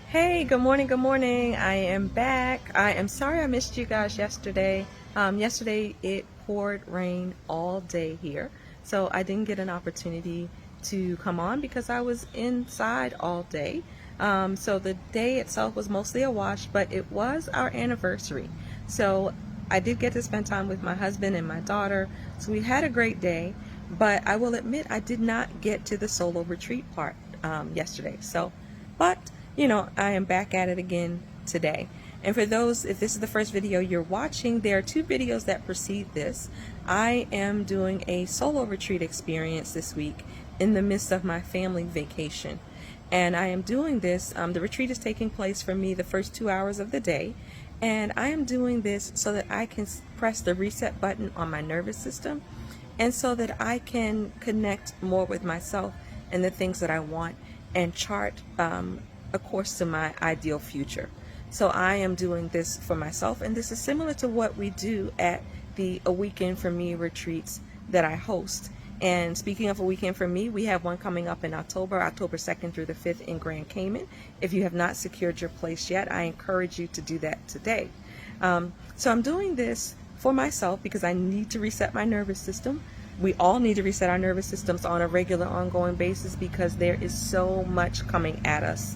Hey, good morning, good morning. I am back. I am sorry I missed you guys yesterday. Yesterday it poured rain all day here, so I didn't get an opportunity to come on because I was inside all day. So the day itself was mostly a wash, but it was our anniversary. So I did get to spend time with my husband and my daughter, so we had a great day, but I will admit I did not get to the solo retreat part yesterday. But I am back at it again today. And for those, if this is the first video you're watching, there are two videos that precede this. I am doing a solo retreat experience this week in the midst of my family vacation. And I am doing this, the retreat is taking place for me the first 2 hours of the day. And I am doing this so that I can press the reset button on my nervous system and so that I can connect more with myself and the things that I want and chart a course to my ideal future. So I am doing this for myself, and this is similar to what we do at the A Weekend for Me retreats that I host. And speaking of A Weekend for Me, we have one coming up in October 2nd through the 5th in Grand Cayman. If you have not secured your place yet, I encourage you to do that today. So I'm doing this for myself because I need to reset my nervous system. We all need to reset our nervous systems on a regular, ongoing basis because there is so much coming at us.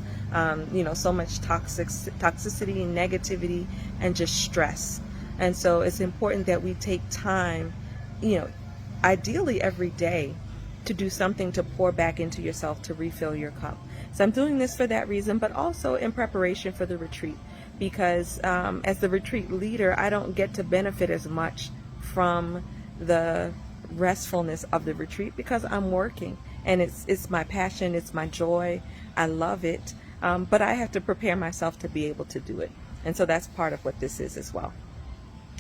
So much toxicity, negativity, and just stress. And so it's important that we take time, ideally every day, to do something to pour back into yourself to refill your cup. So I'm doing this for that reason, but also in preparation for the retreat because as the retreat leader, I don't get to benefit as much from the restfulness of the retreat because I'm working and it's my passion, it's my joy, I love it, but I have to prepare myself to be able to do it, and so that's part of what this is as well.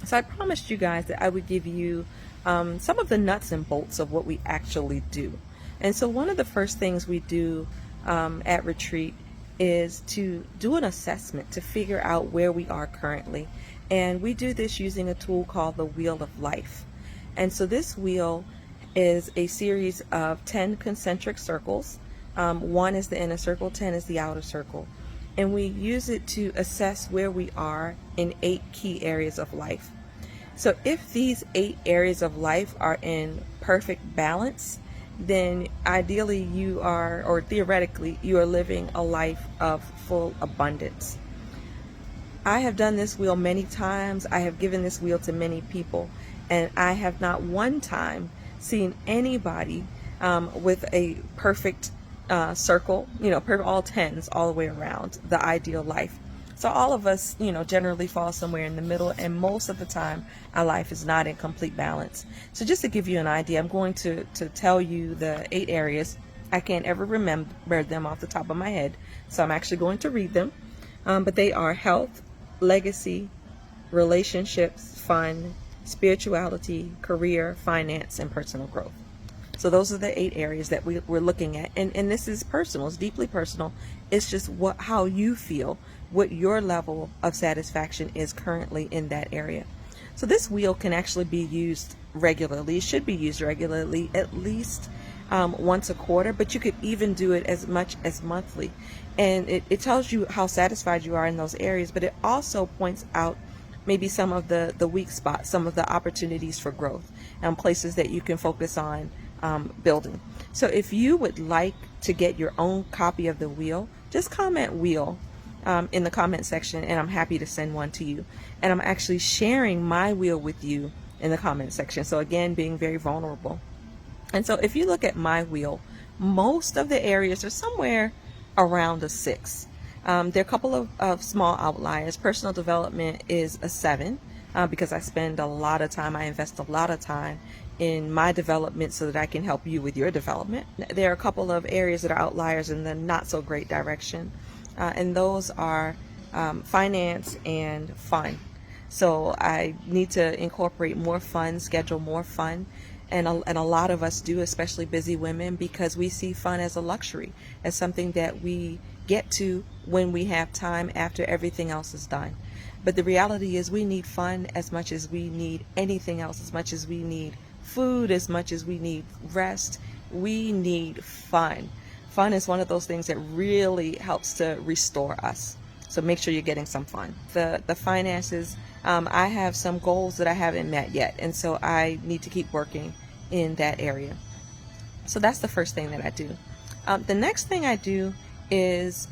So I promised you guys that I would give you some of the nuts and bolts of what we actually do. And so one of the first things we do at retreat is to do an assessment to figure out where we are currently, and we do this using a tool called the Wheel of Life. And so this wheel is a series of 10 concentric circles. 1 is the inner circle, 10 is the outer circle. And we use it to assess where we are in 8 key areas of life. So if these 8 areas of life are in perfect balance, then ideally you are, or theoretically, you are living a life of full abundance. I have done this wheel many times. I have given this wheel to many people, and I have not one time seen anybody with a perfect circle, all 10s all the way around the ideal life. So all of us, generally fall somewhere in the middle, and most of the time our life is not in complete balance. So just to give you an idea, I'm going to tell you the 8 areas. I can't ever remember them off the top of my head, so I'm actually going to read them. But they are health, legacy, relationships, fun, spirituality, career, finance, and personal growth. So those are the 8 areas that we're looking at. And this is personal. It's deeply personal. It's just how you feel, what your level of satisfaction is currently in that area. So this wheel can actually be used regularly. It should be used regularly, at least once a quarter, but you could even do it as much as monthly. And it tells you how satisfied you are in those areas, but it also points out maybe some of the weak spots, some of the opportunities for growth, and places that you can focus on building. So if you would like to get your own copy of the wheel, just comment wheel in the comment section, and I'm happy to send one to you. And I'm actually sharing my wheel with you in the comment section. So again, being very vulnerable. And so if you look at my wheel, most of the areas are somewhere around a 6. There are a couple of small outliers. Personal development is a 7 because I spend a lot of time, I invest a lot of time in my development so that I can help you with your development. There are a couple of areas that are outliers in the not so great direction, and those are finance and fun. So I need to incorporate more fun, schedule more fun. And a lot of us do, especially busy women, because we see fun as a luxury, as something that we get to when we have time after everything else is done. But the reality is we need fun as much as we need anything else, as much as we need food, as much as we need rest. We need fun. Fun is one of those things that really helps to restore us. So make sure you're getting some fun. The finances, I have some goals that I haven't met yet, and so I need to keep working in that area. So that's the first thing that I do. The next thing I do is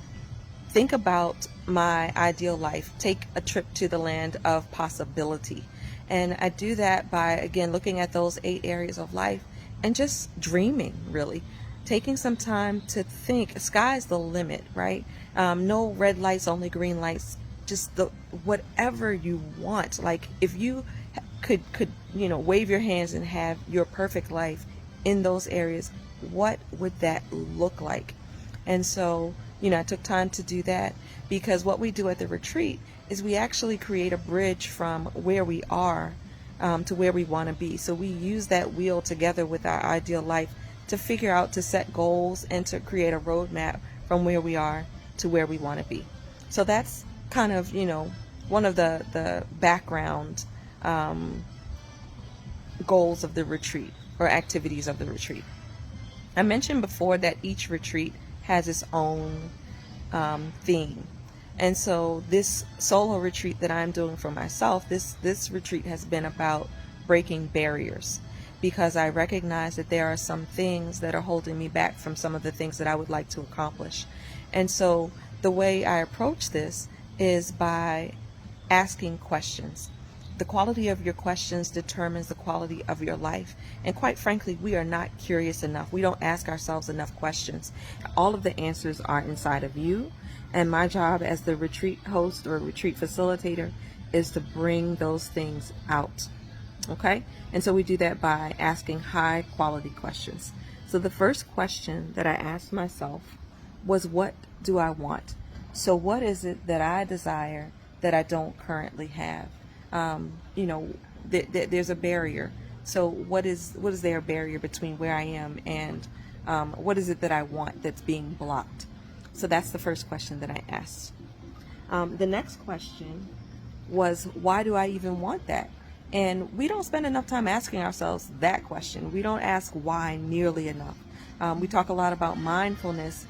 think about my ideal life, take a trip to the land of possibility. And I do that by, again, looking at those 8 areas of life and just dreaming, really. Taking some time to think, sky's the limit, right? No red lights, only green lights. Just whatever you want. Like if you could wave your hands and have your perfect life in those areas, what would that look like? And so, I took time to do that, because what we do at the retreat is we actually create a bridge from where we are to where we want to be. So we use that wheel together with our ideal life to figure out, to set goals and to create a roadmap from where we are to where we want to be. So that's kind of, one of the background goals of the retreat, or activities of the retreat. I mentioned before that each retreat has its own theme. And so this solo retreat that I'm doing for myself, this retreat has been about breaking barriers, because I recognize that there are some things that are holding me back from some of the things that I would like to accomplish. And so the way I approach this is by asking questions. The quality of your questions determines the quality of your life. And quite frankly, we are not curious enough. We don't ask ourselves enough questions. All of the answers are inside of you. And my job as the retreat host or retreat facilitator is to bring those things out. Okay? And so we do that by asking high quality questions. So the first question that I asked myself was, what do I want? So what is it that I desire that I don't currently have? There's a barrier. So what is there a barrier between where I am and what is it that I want that's being blocked? So that's the first question that I asked. The next question was, why do I even want that? And we don't spend enough time asking ourselves that question. We don't ask why nearly enough. We talk a lot about mindfulness,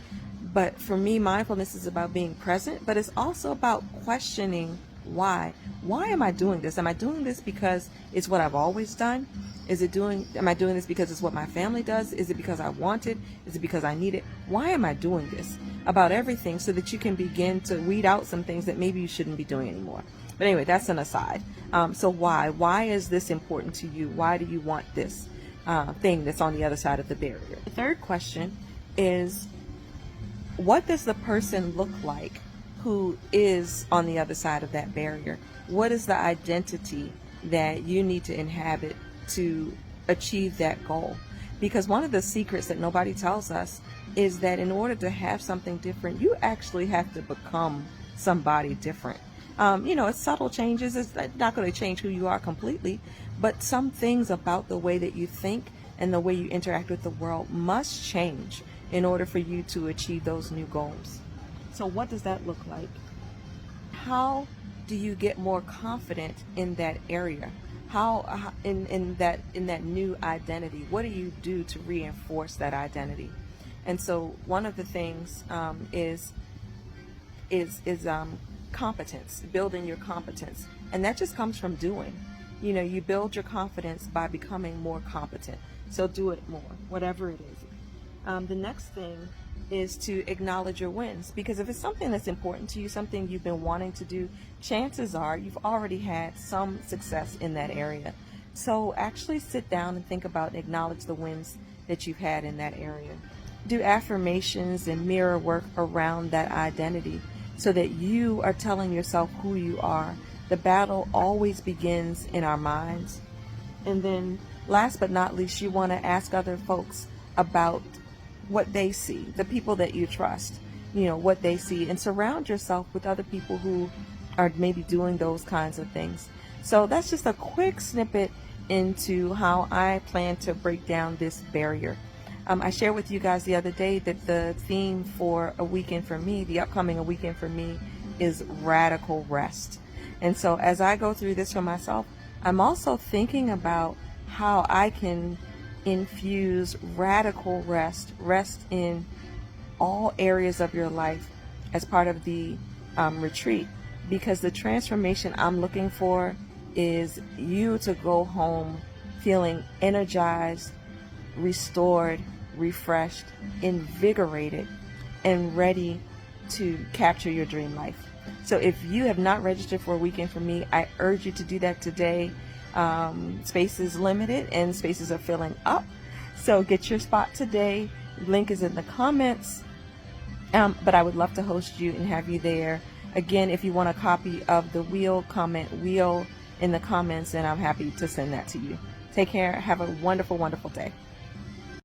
but for me, mindfulness is about being present, but it's also about questioning why. Why am I doing this? Am I doing this because it's what I've always done? Am I doing this because it's what my family does? Is it because I want it? Is it because I need it? Why am I doing this? About everything, so that you can begin to weed out some things that maybe you shouldn't be doing anymore. But anyway, that's an aside. So why? Why is this important to you? Why do you want this thing that's on the other side of the barrier? The third question is, what does the person look like who is on the other side of that barrier? What is the identity that you need to inhabit to achieve that goal? Because one of the secrets that nobody tells us is that in order to have something different, you actually have to become somebody different. It's subtle changes. It's not going to change who you are completely, but some things about the way that you think and the way you interact with the world must change in order for you to achieve those new goals. So what does that look like? How do you get more confident in that area? How in that new identity? What do you do to reinforce that identity? And so one of the things is competence, building your competence, and that just comes from doing. You build your confidence by becoming more competent. So do it more, whatever it is. The next thing is to acknowledge your wins, because if it's something that's important to you, something you've been wanting to do, chances are you've already had some success in that area. So actually sit down and think about and acknowledge the wins that you've had in that area. Do affirmations and mirror work around that identity so that you are telling yourself who you are. The battle always begins in our minds. And then last but not least, you want to ask other folks about what they see, the people that you trust, what they see, and surround yourself with other people who are maybe doing those kinds of things. So that's just a quick snippet into how I plan to break down this barrier. I shared with you guys the other day that the theme for a weekend for me, the upcoming A Weekend for Me, is radical rest. And so as I go through this for myself, I'm also thinking about how I can infuse radical rest in all areas of your life as part of the retreat, because the transformation I'm looking for is you to go home feeling energized, restored, refreshed, invigorated, and ready to capture your dream life. So if you have not registered for a weekend for me, I urge you to do that today. Space is limited and spaces are filling up. So get your spot today. Link is in the comments. But I would love to host you and have you there. Again, if you want a copy of the wheel, comment wheel in the comments, and I'm happy to send that to you. Take care. Have a wonderful, wonderful day.